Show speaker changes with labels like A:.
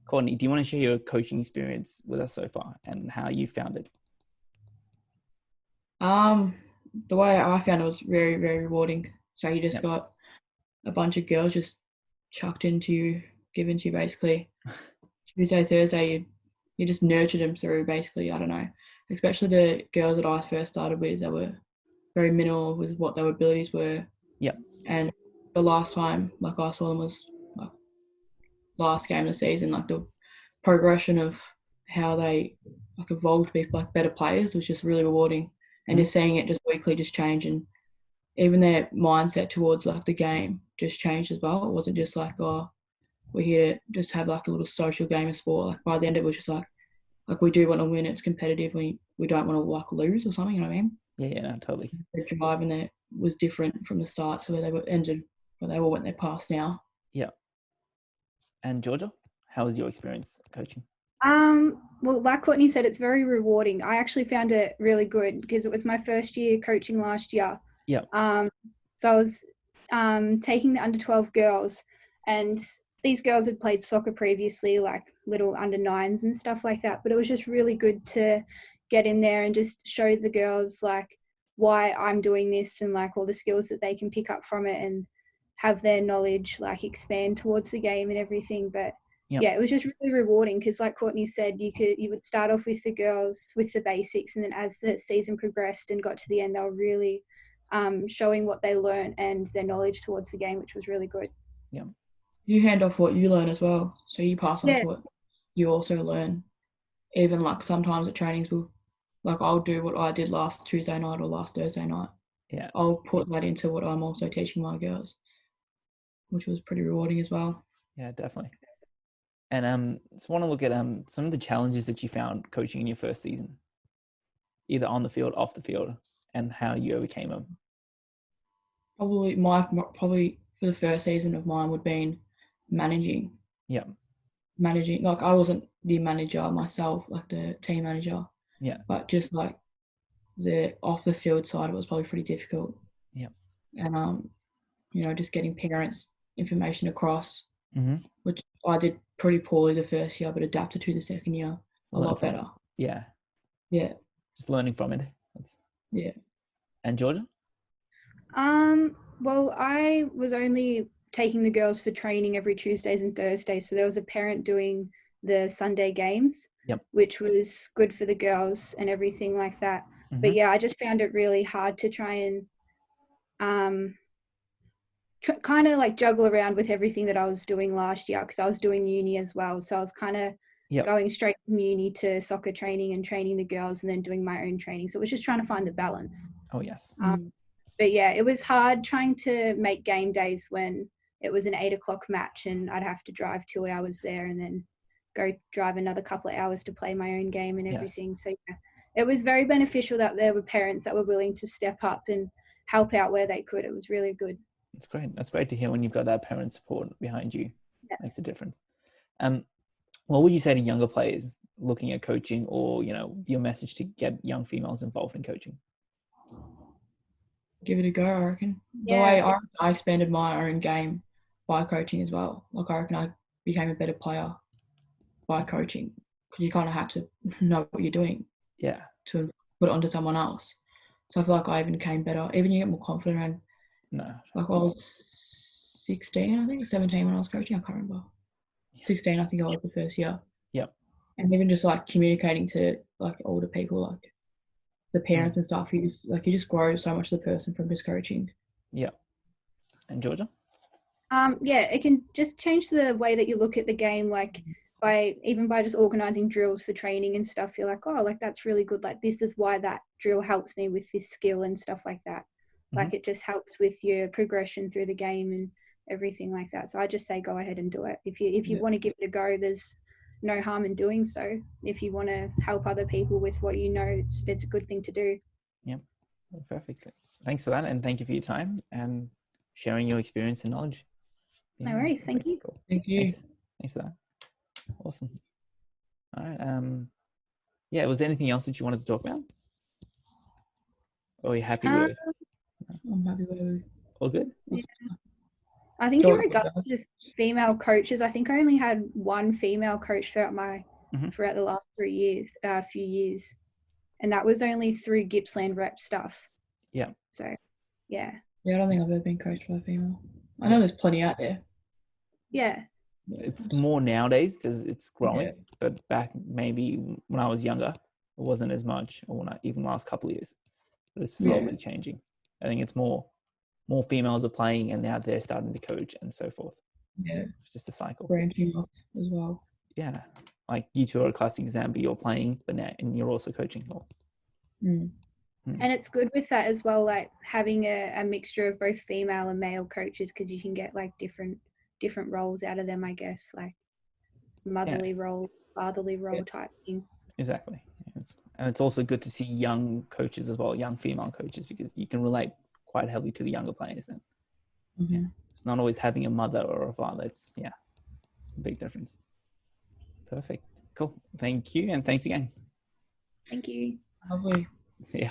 A: Courtney, do you want to share your coaching experience with us so far and how you found it?
B: The way I found it was very, very rewarding. So you just got a bunch of girls just chucked into you, given to you basically. Tuesday, Thursday, you just nurtured them through basically, I don't know, especially the girls that I first started with, they were very minimal with what their abilities were.
A: Yep.
B: And the last time, like I saw them was like last game of the season, like the progression of how they like evolved to be like better players was just really rewarding. And just seeing it just weekly just change, and even their mindset towards like the game just changed as well. It wasn't just like, oh, we're here to just have like a little social game of sport. Like by the end it was just like we do want to win, it's competitive, we don't want to like lose or something, you know what I mean?
A: Yeah, no, totally.
B: The drive in there was different from the start to where they were ended, but they all went their path now.
A: Yeah. And Jorja, how was your experience coaching?
C: Well, like Courtney said, it's very rewarding. I actually found it really good because it was my first year coaching last year.
A: Yeah.
C: So I was taking the under 12 girls, and these girls had played soccer previously, like little under 9s and stuff like that. But it was just really good to get in there and just show the girls like why I'm doing this and like all the skills that they can pick up from it and have their knowledge like expand towards the game and everything. But yeah, it was just really rewarding because like Courtney said, you would start off with the girls with the basics, and then as the season progressed and got to the end, they were really showing what they learned and their knowledge towards the game, which was really good.
A: Yeah.
B: You hand off what you learn as well, so you pass on to what you also learn. Even like sometimes at trainings, like I'll do what I did last Tuesday night or last Thursday night.
A: Yeah.
B: I'll put that into what I'm also teaching my girls, which was pretty rewarding as well.
A: Yeah, definitely. And just want to look at some of the challenges that you found coaching in your first season, either on the field, off the field, and how you overcame them.
B: Probably for the first season of mine would been managing.
A: Yeah.
B: Managing, like I wasn't the manager myself, like the team manager.
A: Yeah.
B: But just like the off the field side, it was probably pretty difficult.
A: Yeah.
B: And just getting parents information across,
A: mm-hmm.
B: which I did pretty poorly the first year, but adapted to the second year a lot better.
A: Yeah.
B: Yeah.
A: Just learning from it.
B: Yeah.
A: And Jorja?
C: Well, I was only taking the girls for training every Tuesdays and Thursdays, so there was a parent doing the Sunday games, which was good for the girls and everything like that. Mm-hmm. But yeah, I just found it really hard to try and kind of like juggle around with everything that I was doing last year, because I was doing uni as well. So I was kind of going straight from uni to soccer training and training the girls and then doing my own training. So it was just trying to find the balance.
A: Oh, yes.
C: But yeah, it was hard trying to make game days when it was an 8 o'clock match and I'd have to drive 2 hours there and then go drive another couple of hours to play my own game and everything. So yeah, it was very beneficial that there were parents that were willing to step up and help out where they could. It was really good.
A: That's great. That's great to hear when you've got that parent support behind you. Yeah. Makes a difference. What would you say to younger players looking at coaching, or, your message to get young females involved in coaching?
B: Give it a go, I reckon. Yeah. The way I expanded my own game by coaching as well. Like I reckon I became a better player by coaching, because you kind of have to know what you're doing.
A: Yeah.
B: To put it onto someone else. So I feel like I even became better. Even you get more confident around.
A: No.
B: Like I was 16, I think, 17 when I was coaching. I can't remember. 16, I think I was the first year.
A: Yeah.
B: And even just like communicating to like older people, like the parents and stuff, you just grow so much as a person from just coaching.
A: Yeah. And Jorja?
C: Yeah, it can just change the way that you look at the game, like by just organizing drills for training and stuff. You're like, oh, like that's really good. Like this is why that drill helps me with this skill and stuff like that. Like it just helps with your progression through the game and everything like that. So I just say go ahead and do it. If you want to give it a go, there's no harm in doing so. If you want to help other people with what you know, it's a good thing to do.
A: Yep, perfect. Thanks for that, and thank you for your time and sharing your experience and knowledge.
C: No worries. Thank you.
A: Cool.
B: Thank you.
A: Thanks for that. Awesome. All right. Yeah. Was there anything else that you wanted to talk about? Or are you happy with?
B: I'm happy with it.
A: All good?
C: Yeah. I think in regards to female coaches, I think I only had one female coach throughout the last few years, and that was only through Gippsland rep stuff.
A: Yeah.
C: So, yeah.
B: Yeah, I don't think I've ever been coached by a female. I know there's plenty out there.
C: Yeah.
A: It's more nowadays because it's growing,
B: Yeah.
A: but back maybe when I was younger, it wasn't as much, or not even last couple of years. But it's slowly changing. I think it's more females are playing, and now they're starting to coach and so forth.
B: Yeah,
A: it's just a cycle.
B: Branching off as well.
A: Yeah, like you two are a classic example. You're playing, but now and you're also coaching more.
C: And it's good with that as well, like having a mixture of both female and male coaches, because you can get like different roles out of them, I guess, like motherly role, fatherly role type thing. Exactly.
A: And it's also good to see young coaches as well, young female coaches, because you can relate quite heavily to the younger players then. Yeah. It's not always having a mother or a father. It's a big difference. Perfect. Cool. Thank you. And thanks again.
C: Thank you.
B: Lovely.
A: See ya.